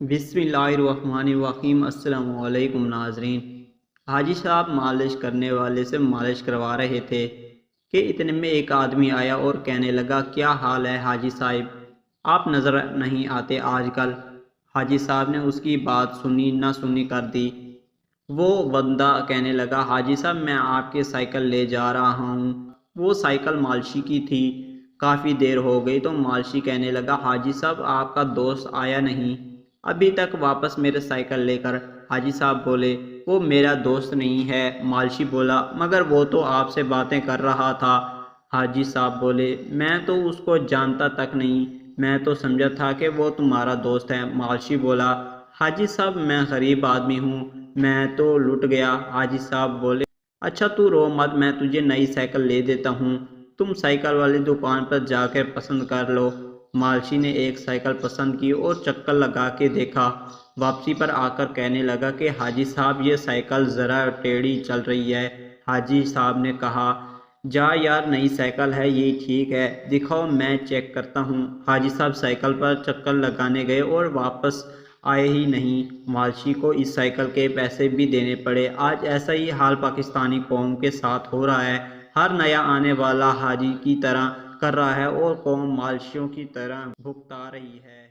بسم اللہ الرحمن الرحیم۔ السلام علیکم ناظرین۔ حاجی صاحب مالش کرنے والے سے مالش کروا رہے تھے کہ اتنے میں ایک آدمی آیا اور کہنے لگا، کیا حال ہے حاجی صاحب، آپ نظر نہیں آتے آج کل۔ حاجی صاحب نے اس کی بات سنی نہ سنی کر دی۔ وہ بندہ کہنے لگا، حاجی صاحب میں آپ کے سائیکل لے جا رہا ہوں۔ وہ سائیکل مالشی کی تھی۔ کافی دیر ہو گئی تو مالشی کہنے لگا، حاجی صاحب آپ کا دوست آیا نہیں ابھی تک واپس میرے سائیکل لے کر۔ حاجی صاحب بولے، وہ میرا دوست نہیں ہے۔ مالشی بولا، مگر وہ تو آپ سے باتیں کر رہا تھا۔ حاجی صاحب بولے، میں تو اس کو جانتا تک نہیں، میں تو سمجھا تھا کہ وہ تمہارا دوست ہے۔ مالشی بولا، حاجی صاحب میں غریب آدمی ہوں، میں تو لٹ گیا۔ حاجی صاحب بولے، اچھا تو رو مت، میں تجھے نئی سائیکل لے دیتا ہوں، تم سائیکل والی دکان پر جا کر پسند کر لو۔ مالشی نے ایک سائیکل پسند کی اور چکر لگا کے دیکھا۔ واپسی پر آ کر کہنے لگا کہ حاجی صاحب یہ سائیکل ذرا ٹیڑھی چل رہی ہے۔ حاجی صاحب نے کہا، جا یار، نئی سائیکل ہے، یہ ٹھیک ہے، دکھاؤ میں چیک کرتا ہوں۔ حاجی صاحب سائیکل پر چکر لگانے گئے اور واپس آئے ہی نہیں۔ مالشی کو اس سائیکل کے پیسے بھی دینے پڑے۔ آج ایسا ہی حال پاکستانی قوم کے ساتھ ہو رہا ہے۔ ہر نیا آنے والا حاجی کی طرح کر رہا ہے اور قوم مالشیوں کی طرح بھگتا رہی ہے۔